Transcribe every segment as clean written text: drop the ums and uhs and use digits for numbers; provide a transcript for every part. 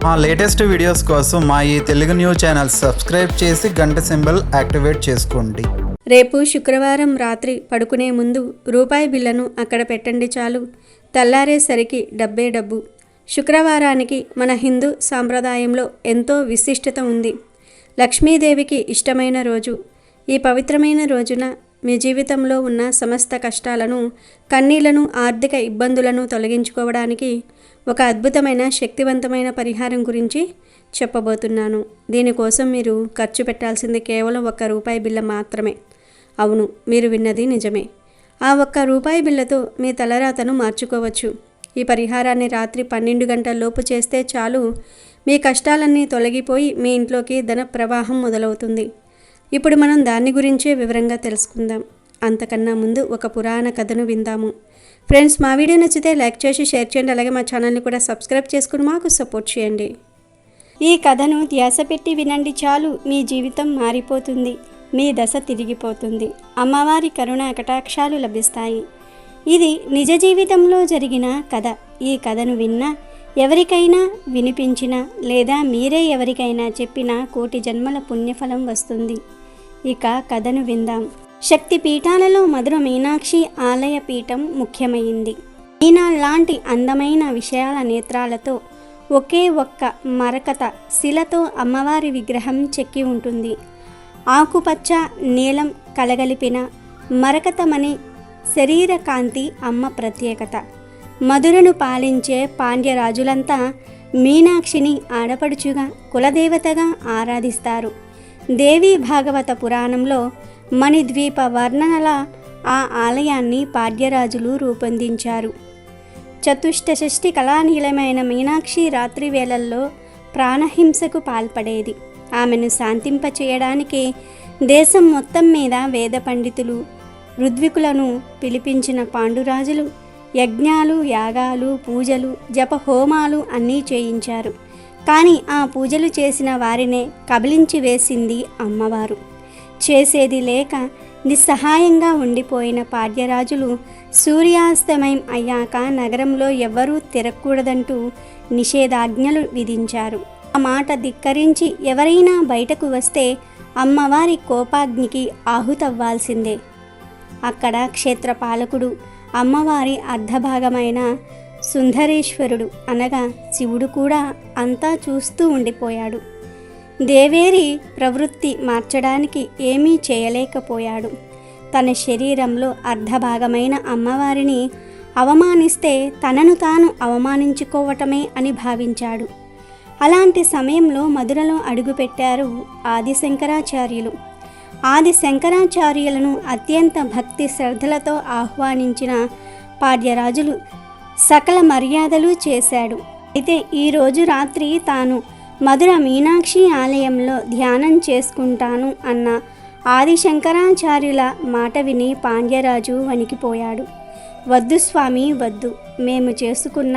మా latest videos కోసం మా ఈ తెలుగు న్యూస్ ఛానల్ సబ్స్క్రైబ్ చేసి గంట సింబల్ యాక్టివేట్ చేసుకోండి. రేపు శుక్రవారం రాత్రి పడుకునే ముందు రూపాయి బిళ్ళను అక్కడ పెట్టండి చాలు. తెల్లారేసరికి డబ్బే డబ్బు. శుక్రవారానికి మన హిందూ సాంప్రదాయంలో ఎంతో విశిష్టత ఉంది. లక్ష్మీదేవికి ఇష్టమైన రోజు. ఈ పవిత్రమైన రోజున మీ జీవితంలో ఉన్న సమస్త కష్టాలను, కన్నీళ్లను, ఆర్థిక ఇబ్బందులను తొలగించుకోవడానికి ఒక అద్భుతమైన శక్తివంతమైన పరిహారం గురించి చెప్పబోతున్నాను. దీనికోసం మీరు ఖర్చు పెట్టాల్సింది కేవలం ₹1 బిళ్ళ మాత్రమే. అవును, మీరు విన్నది నిజమే. ఆ ₹1 బిళ్ళతో మీ తలరాతను మార్చుకోవచ్చు. ఈ పరిహారాన్ని రాత్రి 12 గంటల్లోపు చేస్తే చాలు. మీ కష్టాలన్నీ తొలగిపోయి మీ ఇంట్లోకి ధన ప్రవాహం మొదలవుతుంది. ఇప్పుడు మనం దాని గురించే వివరంగా తెలుసుకుందాం. అంతకన్నా ముందు ఒక పురాణ కథను విందాము. ఫ్రెండ్స్, మా వీడియో నచ్చితే లైక్ చేసి షేర్ చేయండి. అలాగే మా ఛానల్ని కూడా సబ్స్క్రైబ్ చేసుకుని మాకు సపోర్ట్ చేయండి. ఈ కథను ధ్యాస పెట్టి వినండి చాలు. మీ జీవితం మారిపోతుంది. మీ దశ తిరిగిపోతుంది. అమ్మవారి కరుణ కటాక్షాలు లభిస్తాయి. ఇది నిజ జీవితంలో జరిగిన కథ. ఈ కథను విన్నా, ఎవరికైనా వినిపించినా లేదా మీరే ఎవరికైనా చెప్పినా కోటి జన్మల పుణ్యఫలం వస్తుంది. ఇక కథను విందాం. శక్తి పీఠాలలో మధుర మీనాక్షి ఆలయ పీఠం ముఖ్యమైంది. మీనా లాంటి అందమైన విశాల నేత్రాలతో ఒకే ఒక్క మరకత శిలతో అమ్మవారి విగ్రహం చెక్కి ఉంటుంది. ఆకుపచ్చ నీలం కలగలిపిన మరకతమనే శరీర కాంతి అమ్మ ప్రత్యేకత. మధురను పాలించే పాండ్యరాజులంతా మీనాక్షిని ఆడపడుచుగా, కులదేవతగా ఆరాధిస్తారు. దేవీ భాగవత పురాణంలో మణిద్వీప వర్ణనల ఆ ఆలయాన్ని పాండ్యరాజులు రూపొందించారు. చతుష్టషష్ఠి కళానీలమైన మీనాక్షి రాత్రి వేళల్లో ప్రాణహింసకు పాల్పడేది. ఆమెను శాంతింపచేయడానికి దేశం మొత్తం మీద వేద పండితులు, ఋద్వికులను పిలిపించిన పాండురాజులు యజ్ఞాలు, యాగాలు, పూజలు, జపహోమాలు అన్నీ చేయించారు. కానీ ఆ పూజలు చేసిన వారినే కబలించి వేసింది అమ్మవారు. చేసేది లేక నిస్సహాయంగా ఉండిపోయిన పాండ్యరాజులు సూర్యాస్తమయం అయ్యాక నగరంలో ఎవ్వరూ తిరగకూడదంటూ నిషేధాజ్ఞలు విధించారు. ఆ మాట ధిక్కరించి ఎవరైనా బయటకు వస్తే అమ్మవారి కోపాగ్నికి ఆహుతవ్వాల్సిందే. అక్కడ క్షేత్రపాలకుడు, అమ్మవారి అర్ధభాగమైన సుందరేశ్వరుడు అనగా శివుడు కూడా అంతా చూస్తూ ఉండిపోయాడు. దేవేరి ప్రవృత్తి మార్చడానికి ఏమీ చేయలేకపోయాడు. తన శరీరంలో అర్ధభాగమైన అమ్మవారిని అవమానిస్తే తనను తాను అవమానించుకోవటమే అని భావించాడు. అలాంటి సమయంలో మధురలో అడుగుపెట్టారు ఆదిశంకరాచార్యులు. ఆదిశంకరాచార్యులను అత్యంత భక్తి శ్రద్ధలతో ఆహ్వానించిన పాండ్యరాజులు సకల మర్యాదలు చేశాడు. అయితే ఈరోజు రాత్రి తాను మధుర మీనాక్షి ఆలయంలో ధ్యానం చేసుకుంటాను అన్న ఆదిశంకరాచార్యుల మాట విని పాండ్యరాజు వణికిపోయాడు. వద్దు స్వామి, వద్దు. మేము చేసుకున్న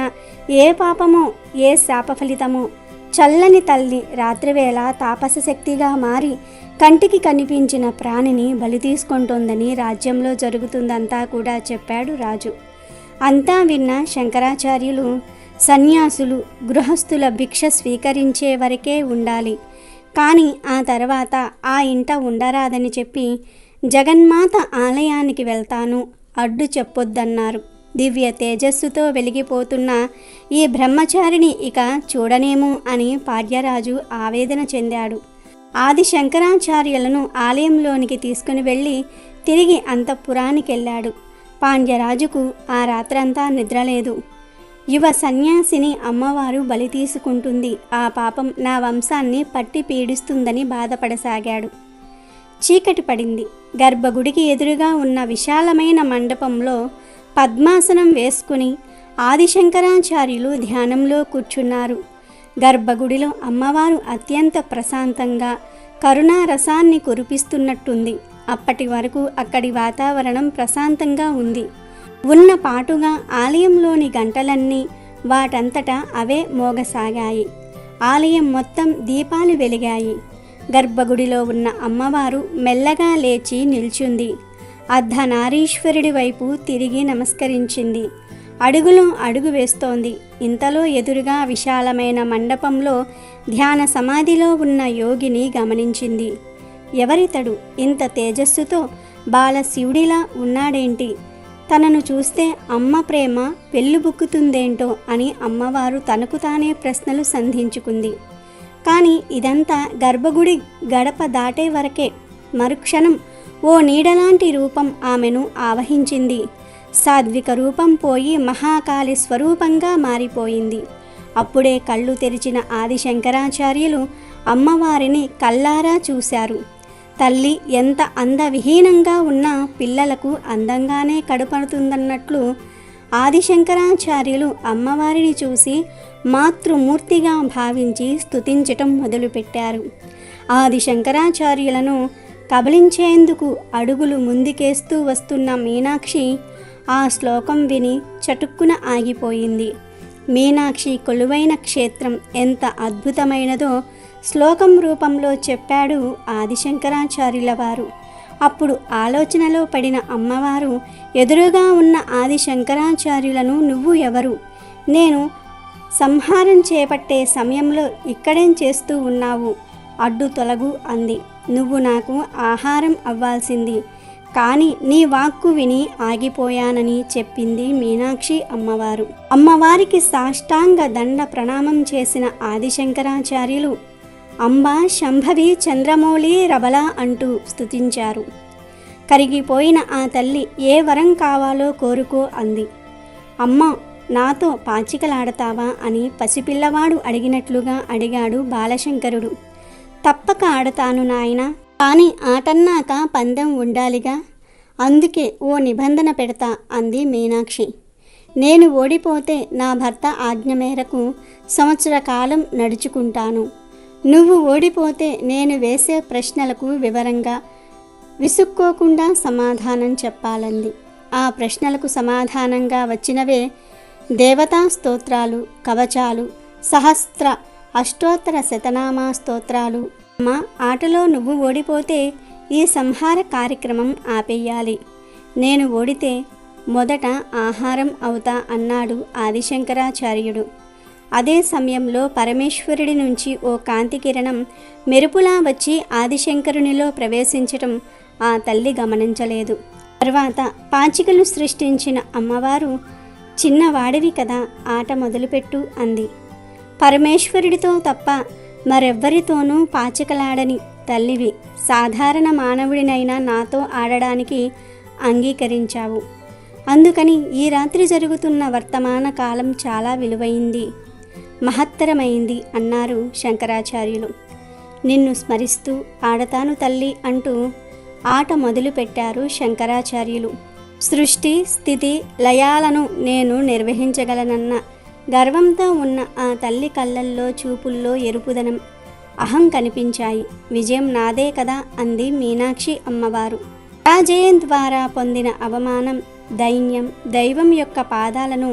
ఏ పాపమో, ఏ శాప ఫలితమో చల్లని తల్లి రాత్రివేళ తాపస శక్తిగా మారి కంటికి కనిపించిన ప్రాణిని బలి తీసుకుంటోందని రాజ్యంలో జరుగుతుందంతా కూడా చెప్పాడు రాజు. అంతా విన్న శంకరాచార్యులు సన్యాసులు గృహస్థుల భిక్ష స్వీకరించే వరకే ఉండాలి, కానీ ఆ తర్వాత ఆ ఇంట ఉండరాదని చెప్పి జగన్మాత ఆలయానికి వెళ్తాను, అడ్డు చెప్పొద్దన్నారు. దివ్య తేజస్సుతో వెలిగిపోతున్న ఈ బ్రహ్మచారిని ఇక చూడనేమో అని పాండ్యరాజు ఆవేదన చెందాడు. ఆది శంకరాచార్యులను ఆలయంలోనికి తీసుకుని వెళ్ళి తిరిగి అంతఃపురానికెళ్ళాడు. పాండ్యరాజుకు ఆ రాత్రంతా నిద్రలేదు. యువ సన్యాసిని అమ్మవారు బలి తీసుకుంటుంది, ఆ పాపం నా వంశాన్ని పట్టి పీడిస్తుందని బాధపడసాగాడు. చీకటి పడింది. గర్భగుడికి ఎదురుగా ఉన్న విశాలమైన మండపంలో పద్మాసనం వేసుకుని ఆదిశంకరాచార్యులు ధ్యానంలో కూర్చున్నారు. గర్భగుడిలో అమ్మవారు అత్యంత ప్రశాంతంగా కరుణారసాన్ని కురిపిస్తున్నట్టుంది. అప్పటి వరకు అక్కడి వాతావరణం ప్రశాంతంగా ఉంది. ఉన్న పాటుగా ఆలయంలోని గంటలన్నీ వాటంతటా అవే మోగసాగాయి. ఆలయం మొత్తం దీపాలు వెలిగాయి. గర్భగుడిలో ఉన్న అమ్మవారు మెల్లగా లేచి నిల్చుంది. అర్ధనారీశ్వరుడి వైపు తిరిగి నమస్కరించింది. అడుగులో అడుగు వేస్తోంది. ఇంతలో ఎదురుగా విశాలమైన మండపంలో ధ్యాన సమాధిలో ఉన్న యోగిని గమనించింది. ఎవరితడు ఇంత తేజస్సుతో బాలశివుడిలా ఉన్నాడేంటి? తనను చూస్తే అమ్మ ప్రేమ పెళ్ళుబుక్కుతుందేంటో అని అమ్మవారు తనకు తానే ప్రశ్నలు సంధించుకుంది. కానీ ఇదంతా గర్భగుడి గడప దాటే వరకే. మరుక్షణం ఓ నీడలాంటి రూపం ఆమెను ఆవహించింది. సాత్విక రూపం పోయి మహాకాళి స్వరూపంగా మారిపోయింది. అప్పుడే కళ్ళు తెరిచిన ఆదిశంకరాచార్యులు అమ్మవారిని కళ్ళారా చూశారు. తల్లి ఎంత అందవిహీనంగా ఉన్నా పిల్లలకు అందంగానే కడుపడుతుందన్నట్లు ఆదిశంకరాచార్యులు అమ్మవారిని చూసి మాతృమూర్తిగా భావించి స్తుతించటం మొదలుపెట్టారు. ఆదిశంకరాచార్యులను కబలించేందుకు అడుగులు ముందుకేస్తూ వస్తున్న మీనాక్షి ఆ శ్లోకం విని చటుక్కున ఆగిపోయింది. మీనాక్షి కొలువైన క్షేత్రం ఎంత అద్భుతమైనదో శ్లోకం రూపంలో చెప్పాడు ఆదిశంకరాచార్యుల వారు. అప్పుడు ఆలోచనలో పడిన అమ్మవారు ఎదురుగా ఉన్న ఆదిశంకరాచార్యులను, నువ్వు ఎవరు? నేను సంహారం చేపట్టే సమయంలో ఇక్కడేం చేస్తూ ఉన్నావు? అడ్డు తొలగు అంది. నువ్వు నాకు ఆహారం అవ్వాల్సింది, కానీ నీ వాక్కు విని ఆగిపోయానని చెప్పింది మీనాక్షి అమ్మవారు. అమ్మవారికి సాష్టాంగ దండ ప్రణామం చేసిన ఆదిశంకరాచార్యులు అంబా శంభవి చంద్రమౌళి రబల అంటూ స్తుతించారు. కరిగిపోయిన ఆ తల్లి ఏ వరం కావాలో కోరుకో అంది. అమ్మ, నాతో పాచికలాడతావా అని పసిపిల్లవాడు అడిగినట్లుగా అడిగాడు బాలశంకరుడు. తప్పక ఆడతాను నాయనా, కానీ ఆటన్నాక పందెం ఉండాలిగా, అందుకే ఓ నిబంధన పెడతా అంది మీనాక్షి. నేను ఓడిపోతే నా భర్త ఆజ్ఞ మేరకు సంవత్సర కాలం నడుచుకుంటాను. నువ్వు ఓడిపోతే నేను వేసే ప్రశ్నలకు వివరంగా విసుక్కోకుండా సమాధానం చెప్పాలంది. ఆ ప్రశ్నలకు సమాధానంగా వచ్చినవే దేవతా స్తోత్రాలు, కవచాలు, సహస్ర అష్టోత్తర శతనామా స్తోత్రాలు. మా ఆటలో నువ్వు ఓడిపోతే ఈ సంహార కార్యక్రమం ఆపేయాలి. నేను ఓడితే మొదట ఆహారం అవుతా అన్నాడు ఆదిశంకరాచార్యుడు. అదే సమయంలో పరమేశ్వరుడి నుంచి ఓ కాంతి కిరణం మెరుపులా వచ్చి ఆదిశంకరునిలో ప్రవేశించటం ఆ తల్లి గమనించలేదు. తర్వాత పాచికలు సృష్టించిన అమ్మవారు, చిన్నవాడివి కదా, ఆట మొదలుపెట్టు అంది. పరమేశ్వరుడితో తప్ప మరెవ్వరితోనూ పాచికలాడని తల్లివి, సాధారణ మానవుడినైనా నాతో ఆడడానికి అంగీకరించావు. అందుకని ఈ రాత్రి జరుగుతున్న వర్తమాన కాలం చాలా విలువైంది, మహత్తరమైంది అన్నారు శంకరాచార్యులు. నిన్ను స్మరిస్తూ ఆడతాను తల్లి అంటూ ఆట మొదలుపెట్టారు శంకరాచార్యులు. సృష్టి స్థితి లయాలను నేను నిర్వహించగలనన్న గర్వంతో ఉన్న ఆ తల్లి కళ్ళల్లో చూపుల్లో ఎరుపుదనం, అహం కనిపించాయి. విజయం నాదే కదా అంది మీనాక్షి అమ్మవారు. పరాజయం ద్వారా పొందిన అవమానం, దైన్యం దైవం యొక్క పాదాలను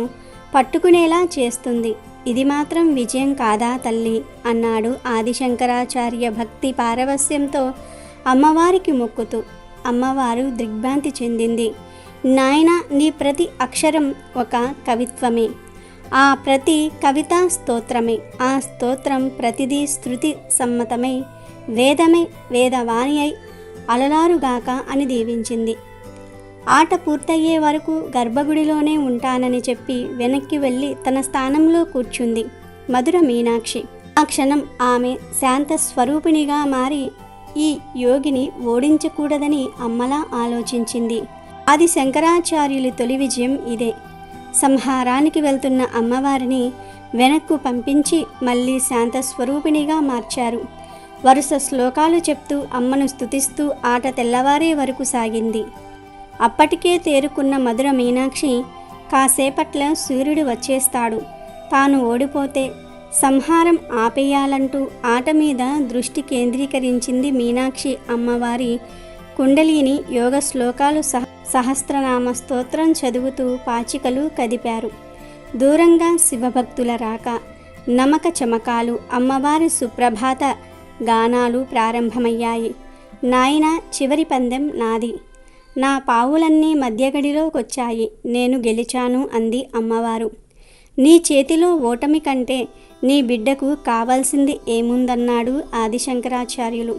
పట్టుకునేలా చేస్తుంది. ఇది మాత్రం విజయం కాదా తల్లి అన్నాడు ఆదిశంకరాచార్య భక్తి పారవస్యంతో అమ్మవారికి మొక్కుతూ. అమ్మవారు దిగ్భ్రాంతి చెందింది. నాయన, నీ ప్రతి అక్షరం ఒక కవిత్వమే, ఆ ప్రతి కవిత స్తోత్రమే, ఆ స్తోత్రం ప్రతిదీ శృతి సమ్మతమై వేదమే, వేదవాణి అయి అలలారుగాక అని దీవించింది. ఆట పూర్తయ్యే వరకు గర్భగుడిలోనే ఉంటానని చెప్పి వెనక్కి వెళ్ళి తన స్థానంలో కూర్చుంది మధుర మీనాక్షి. ఆ క్షణం ఆమె శాంత స్వరూపిణిగా మారి ఈ యోగిని ఓడించకూడదని అమ్మలా ఆలోచించింది. ఆది శంకరాచార్యులి తొలి విజయం ఇదే. సంహారానికి వెళ్తున్న అమ్మవారిని వెనక్కు పంపించి మళ్ళీ శాంత స్వరూపిణిగా మార్చారు. వరుస శ్లోకాలు చెప్తూ అమ్మను స్తుతిస్తూ ఆట తెల్లవారే వరకు సాగింది. అప్పటికే తేరుకున్న మధుర మీనాక్షి, కాసేపట్ల సూర్యుడు వచ్చేస్తాడు, తాను ఓడిపోతే సంహారం ఆపేయాలంటూ ఆట మీద దృష్టి కేంద్రీకరించింది మీనాక్షి అమ్మవారి కుండలిని యోగ శ్లోకాలు సహస్రనామ స్తోత్రం చదువుతూ పాచికలు కదిపారు. దూరంగా శివభక్తుల రాక, నమక చమకాలు, అమ్మవారి సుప్రభాత గానాలు ప్రారంభమయ్యాయి. నాయన, చివరి పందెం నాది. నా పావులన్నీ మధ్యగడిలోకొచ్చాయి, నేను గెలిచాను అంది అమ్మవారు. నీ చేతిలో ఓటమి కంటే నీ బిడ్డకు కావాల్సింది ఏముందన్నాడు ఆదిశంకరాచార్యులు.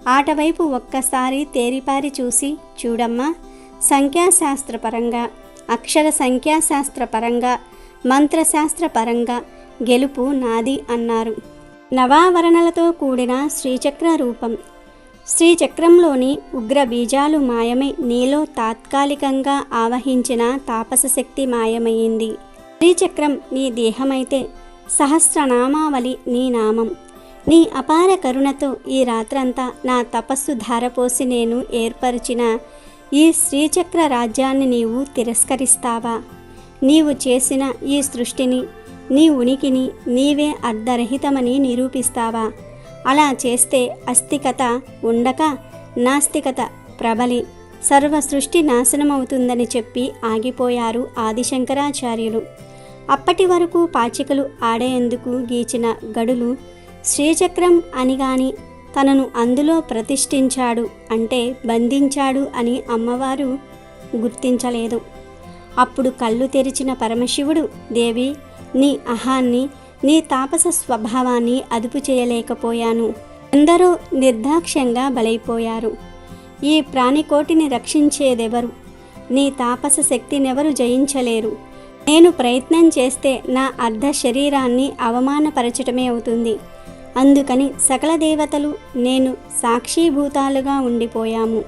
ఆటవైపు ఒక్కసారి తేరిపారి చూసి, చూడమ్మా, సంఖ్యాశాస్త్రపరంగా, అక్షర సంఖ్యాశాస్త్రపరంగా, మంత్రశాస్త్రపరంగా గెలుపు నాది అన్నారు. నవావరణలతో కూడిన శ్రీచక్ర రూపం. శ్రీచక్రంలోని ఉగ్ర బీజాలు మాయమై నీలో తాత్కాలికంగా ఆవహించిన తాపసశక్తి మాయమైంది. శ్రీచక్రం నీ దేహమైతే సహస్రనామావళి నీ నామం. నీ అపార కరుణతో ఈ రాత్రంతా నా తపస్సు ధారపోసి నేను ఏర్పరిచిన ఈ శ్రీచక్ర రాజ్యాన్ని నీవు తిరస్కరిస్తావా? నీవు చేసిన ఈ సృష్టిని, నీ ఉనికిని నీవే అర్ధరహితమని నిరూపిస్తావా? అలా చేస్తే అస్తికత ఉండక నాస్తికత ప్రబలి సర్వ సృష్టి నాశనమవుతుందని చెప్పి ఆగిపోయారు ఆదిశంకరాచార్యులు. అప్పటి వరకు పాచికలు ఆడేందుకు గీచిన గడులు శ్రీచక్రం అని గాని తనను అందులో ప్రతిష్ఠించాడు అంటే బంధించాడు అని అమ్మవారు గుర్తించలేదు. అప్పుడు కళ్ళు తెరిచిన పరమశివుడు, దేవి, నీ అహాన్ని, నీ తాపస స్వభావాన్ని అదుపు చేయలేకపోయాను. ఎందరో నిర్దాక్ష్యంగా బలైపోయారు. ఈ ప్రాణికోటిని రక్షించేదెవరు? నీ తాపస శక్తినెవరు జయించలేరు. నేను ప్రయత్నం చేస్తే నా అర్ధ శరీరాన్ని అవమానపరచటమే అవుతుంది. అందుకని సకల దేవతలు నేను సాక్షిభూతాలుగా ఉండిపోయాము.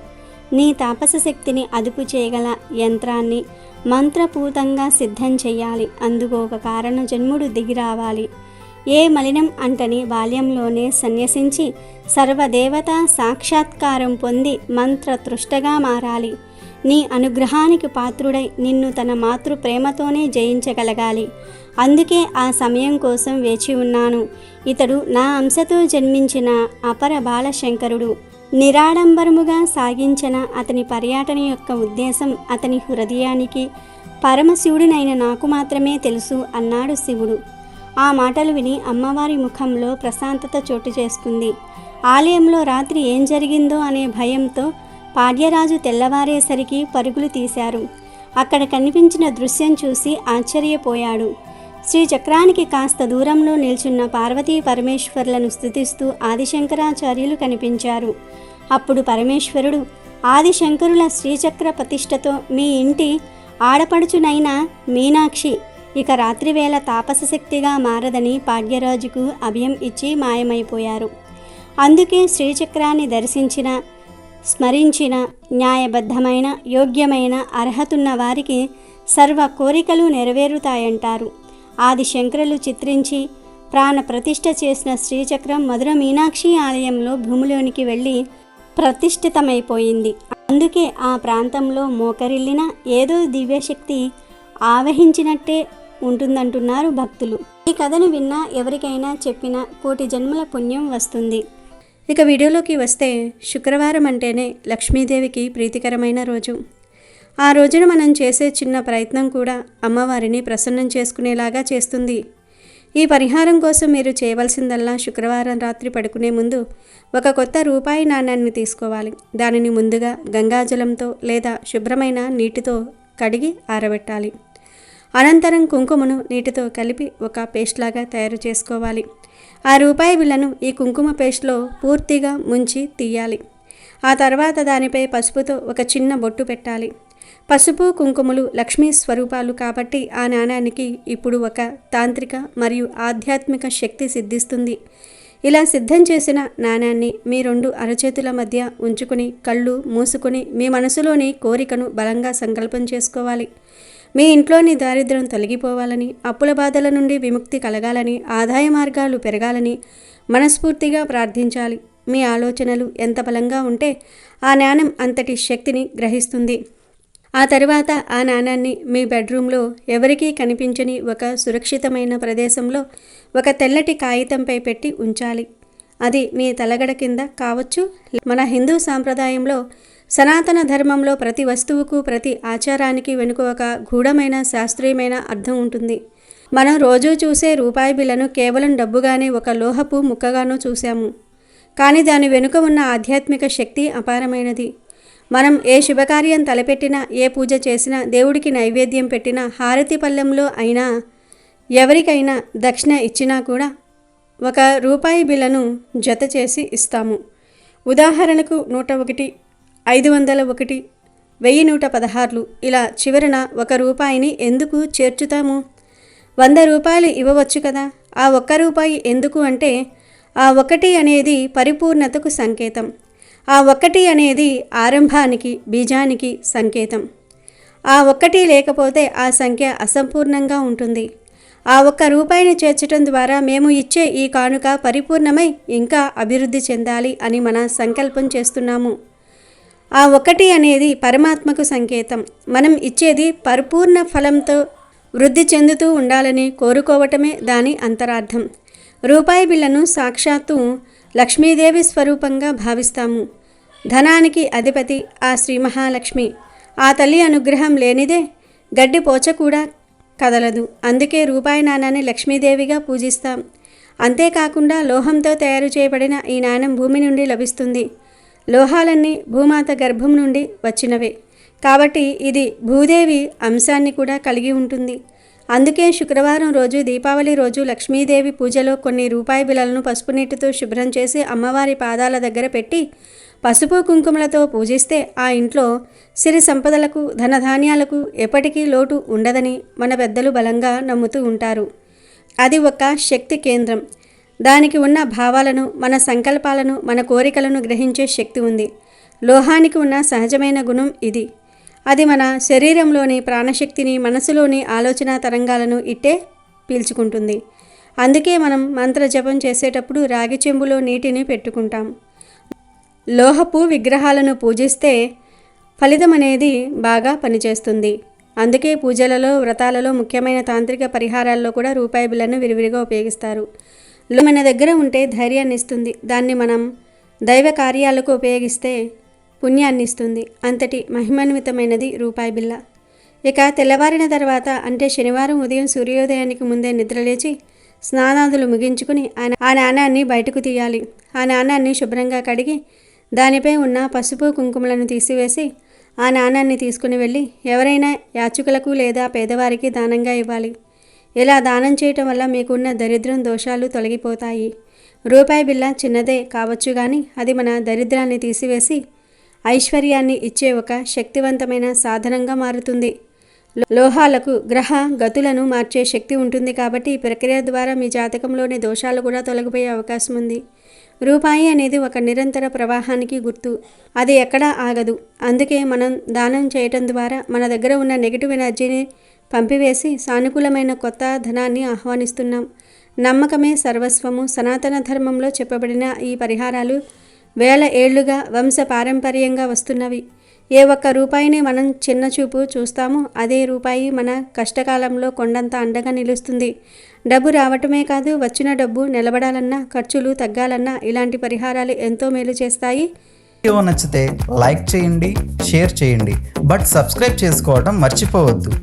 నీ తాపస శక్తిని అదుపు చేయగల యంత్రాన్ని మంత్రపూతంగా సిద్ధం చెయ్యాలి. అందుకు ఒక కారణ జన్ముడు దిగిరావాలి. ఏ మలినం అంటని బాల్యంలోనే సన్యసించి సర్వదేవతా సాక్షాత్కారం పొంది మంత్రతృష్టగా మారాలి. నీ అనుగ్రహానికి పాత్రుడై నిన్ను తన మాతృ ప్రేమతోనే జయించగలగాలి. అందుకే ఆ సమయం కోసం వేచి ఉన్నాను. ఇతడు నా అంశతో జన్మించిన అపర బాలశంకరుడు. నిరాడంబరముగా సాగించిన అతని పర్యటన యొక్క ఉద్దేశం అతని హృదయానికి పరమశివుడినైన నాకు మాత్రమే తెలుసు అన్నాడు శివుడు. ఆ మాటలు విని అమ్మవారి ముఖంలో ప్రశాంతత చోటు చేసుకుంది. ఆలయంలో రాత్రి ఏం జరిగిందో అనే భయంతో పాడ్యరాజు తెల్లవారేసరికి పరుగులు తీశారు. అక్కడ కనిపించిన దృశ్యం చూసి ఆశ్చర్యపోయాడు. శ్రీచక్రానికి కాస్త దూరంలో నిల్చున్న పార్వతీ పరమేశ్వరులను స్తుతిస్తూ ఆదిశంకరాచార్యులు కనిపించారు. అప్పుడు పరమేశ్వరుడు, ఆదిశంకరుల శ్రీచక్ర ప్రతిష్టతో మీ ఇంటి ఆడపడుచునైన మీనాక్షి ఇక రాత్రివేళ తాపస శక్తిగా మారదని పాడ్యరాజుకు అభయం ఇచ్చి మాయమైపోయారు. అందుకే శ్రీచక్రాన్ని దర్శించిన, స్మరించిన న్యాయబద్ధమైన, యోగ్యమైన అర్హతున్న వారికి సర్వ కోరికలు నెరవేరుతాయంటారు. ఆదిశంకరులు చిత్రించి ప్రాణ ప్రతిష్ఠ చేసిన శ్రీచక్రం మధుర మీనాక్షి ఆలయంలో భూమిలోనికి వెళ్ళి ప్రతిష్ఠితమైపోయింది. అందుకే ఆ ప్రాంతంలో మోకరిల్లిన ఏదో దివ్యశక్తి ఆవహించినట్టే ఉంటుందంటున్నారు భక్తులు. ఈ కథను విన్నా, ఎవరికైనా చెప్పినా కోటి జన్మల పుణ్యం వస్తుంది. ఇక వీడియోలోకి వస్తే, శుక్రవారం అంటేనే లక్ష్మీదేవికి ప్రీతికరమైన రోజు. ఆ రోజున మనం చేసే చిన్న ప్రయత్నం కూడా అమ్మవారిని ప్రసన్నం చేసుకునేలాగా చేస్తుంది. ఈ పరిహారం కోసం మీరు చేయవలసిందల్లా శుక్రవారం రాత్రి పడుకునే ముందు ఒక కొత్త రూపాయి నాణ్యాన్ని తీసుకోవాలి. దానిని ముందుగా గంగాజలంతో లేదా శుభ్రమైన నీటితో కడిగి ఆరబెట్టాలి. అనంతరం కుంకుమను నీటితో కలిపి ఒక పేస్ట్ లాగా తయారు చేసుకోవాలి. ఆ రూపాయి బిళ్ళను ఈ కుంకుమ పేస్ట్లో పూర్తిగా ముంచి తీయాలి. ఆ తర్వాత దానిపై పసుపుతో ఒక చిన్న బొట్టు పెట్టాలి. పసుపు, కుంకుమలు లక్ష్మీ స్వరూపాలు కాబట్టి ఆ నాణానికి ఇప్పుడు ఒక తాంత్రిక మరియు ఆధ్యాత్మిక శక్తి సిద్ధిస్తుంది. ఇలా సిద్ధం చేసిన నాణాన్ని మీ 2 అరచేతుల మధ్య ఉంచుకుని కళ్ళు మూసుకుని మీ మనసులోని కోరికను బలంగా సంకల్పం చేసుకోవాలి. మీ ఇంట్లోని దారిద్ర్యం తొలగిపోవాలని, అప్పుల బాధల నుండి విముక్తి కలగాలని, ఆదాయ మార్గాలు పెరగాలని మనస్ఫూర్తిగా ప్రార్థించాలి. మీ ఆలోచనలు ఎంత బలంగా ఉంటే ఆ నాణం అంతటి శక్తిని గ్రహిస్తుంది. ఆ తర్వాత ఆ నాణాన్ని మీ బెడ్రూమ్లో ఎవరికీ కనిపించని ఒక సురక్షితమైన ప్రదేశంలో ఒక తెల్లటి కాగితంపై పెట్టి ఉంచాలి. అది మీ తలగడ కింద కావచ్చు. మన హిందూ సాంప్రదాయంలో, సనాతన ధర్మంలో ప్రతి వస్తువుకు, ప్రతి ఆచారానికి వెనుక ఒక గూఢమైన శాస్త్రీయమైన అర్థం ఉంటుంది. మనం రోజూ చూసే రూపాయి బిళ్ళను కేవలం డబ్బుగానే, ఒక లోహపు ముక్కగానో చూసాము. కానీ దాని వెనుక ఉన్న ఆధ్యాత్మిక శక్తి అపారమైనది. మనం ఏ శుభకార్యం తలపెట్టినా, ఏ పూజ చేసినా, దేవుడికి నైవేద్యం పెట్టినా, హారతి పళ్ళెంలో అయినా, ఎవరికైనా దక్షిణ ఇచ్చినా కూడా ఒక రూపాయి బిళ్ళను జత చేసి ఇస్తాము. ఉదాహరణకు 101, 501, 1116 ఇలా చివరన 1 రూపాయిని ఎందుకు చేర్చుతాము? 100 రూపాయలు ఇవ్వవచ్చు కదా. ఆ 1 రూపాయి ఎందుకు అంటే ఆ 1 అనేది పరిపూర్ణతకు సంకేతం. ఆ 1 అనేది ఆరంభానికి, బీజానికి సంకేతం. ఆ 1 లేకపోతే ఆ సంఖ్య అసంపూర్ణంగా ఉంటుంది. ఆ 1 రూపాయిని చేర్చడం ద్వారా మేము ఇచ్చే ఈ కానుక పరిపూర్ణమై ఇంకా అభివృద్ధి చెందాలి అని మన సంకల్పం చేస్తున్నాము. ఆ 1 అనేది పరమాత్మకు సంకేతం. మనం ఇచ్చేది పరిపూర్ణ ఫలంతో వృద్ధి చెందుతూ ఉండాలని కోరుకోవటమే దాని అంతరార్థం. రూపాయి బిళ్ళను సాక్షాత్తు లక్ష్మీదేవి స్వరూపంగా భావిస్తాము. ధనానికి అధిపతి ఆ శ్రీ మహాలక్ష్మి. ఆ తల్లి అనుగ్రహం లేనిదే గడ్డి పోచ కూడా కదలదు. అందుకే రూపాయి నాణాన్ని లక్ష్మీదేవిగా పూజిస్తాం. అంతేకాకుండా లోహంతో తయారు చేయబడిన ఈ నాణెం భూమి నుండి లభిస్తుంది. లోహాలన్నీ భూమాత గర్భం నుండి వచ్చినవే కాబట్టి ఇది భూదేవి అంశాన్ని కూడా కలిగి ఉంటుంది. అందుకే శుక్రవారం రోజు, దీపావళి రోజు లక్ష్మీదేవి పూజలో కొన్ని రూపాయి బిళ్ళలను పసుపు నీటితో శుభ్రం చేసి అమ్మవారి పాదాల దగ్గర పెట్టి పసుపు కుంకుమలతో పూజిస్తే ఆ ఇంట్లో సిరి సంపదలకు, ధనధాన్యాలకు ఎప్పటికీ లోటు ఉండదని మన పెద్దలు బలంగా నమ్ముతూ ఉంటారు. అది ఒక శక్తి కేంద్రం. దానికి ఉన్న భావాలను, మన సంకల్పాలను, మన కోరికలను గ్రహించే శక్తి ఉంది. లోహానికి ఉన్న సహజమైన గుణం ఇది. అది మన శరీరంలోని ప్రాణశక్తిని, మనసులోని ఆలోచన తరంగాలను ఇట్టే పీల్చుకుంటుంది. అందుకే మనం మంత్ర జపం చేసేటప్పుడు రాగి చెంబులో నీటిని పెట్టుకుంటాం. లోహపు విగ్రహాలను పూజిస్తే ఫలితం అనేది బాగా పనిచేస్తుంది. అందుకే పూజలలో, వ్రతాలలో, ముఖ్యమైన తాంత్రిక పరిహారాల్లో కూడా రూపాయి బిళ్ళను విరివిరిగా ఉపయోగిస్తారు. మన దగ్గర ఉంటే ధైర్యాన్ని ఇస్తుంది. దాన్ని మనం దైవ కార్యాలకు ఉపయోగిస్తే పుణ్యాన్ని ఇస్తుంది. అంతటి మహిమాన్వితమైనది రూపాయి బిళ్ళ. ఇక తెల్లవారిన తర్వాత అంటే శనివారం ఉదయం సూర్యోదయానికి ముందే నిద్రలేచి స్నానాదులు ముగించుకుని ఆ నాణాన్ని బయటకు తీయాలి. ఆ నాణాన్ని శుభ్రంగా కడిగి దానిపై ఉన్న పసుపు కుంకుమలను తీసివేసి ఆ నాణాన్ని తీసుకుని వెళ్ళి ఎవరైనా యాచకులకు లేదా పేదవారికి దానంగా ఇవ్వాలి. ఇలా దానం చేయటం వల్ల మీకున్న దరిద్రం, దోషాలు తొలగిపోతాయి. రూపాయి బిళ్ళ చిన్నదే కావచ్చు కానీ అది మన దరిద్రాన్ని తీసివేసి ఐశ్వర్యాన్ని ఇచ్చే ఒక శక్తివంతమైన సాధనంగా మారుతుంది. లోహాలకు గ్రహ గతులను మార్చే శక్తి ఉంటుంది కాబట్టి ఈ ప్రక్రియ ద్వారా మీ జాతకంలోని దోషాలు కూడా తొలగిపోయే అవకాశం ఉంది. రూపాయి అనేది ఒక నిరంతర ప్రవాహానికి గుర్తు. అది ఎక్కడా ఆగదు. అందుకే మనం దానం చేయటం ద్వారా మన దగ్గర ఉన్న నెగిటివ్ ఎనర్జీని పంపివేసి సానుకూలమైన కొత్త ధనాన్ని ఆహ్వానిస్తున్నాం. నమ్మకమే సర్వస్వము. సనాతన ధర్మంలో చెప్పబడిన ఈ పరిహారాలు వేల ఏళ్లుగా వంశ పారంపర్యంగా వస్తున్నవి. ఏ ఒక్క రూపాయిని మనం చిన్నచూపు చూస్తామో అదే రూపాయి మన కష్టకాలంలో కొండంత అండగా నిలుస్తుంది. డబ్బు రావటమే కాదు, వచ్చిన డబ్బు నిలబడాలన్నా, ఖర్చులు తగ్గాలన్నా ఇలాంటి పరిహారాలు ఎంతో మేలు చేస్తాయి. వీడియో నచ్చితే లైక్ చేయండి, షేర్ చేయండి, బట్ సబ్స్క్రైబ్ చేసుకోవడం మర్చిపోవద్దు.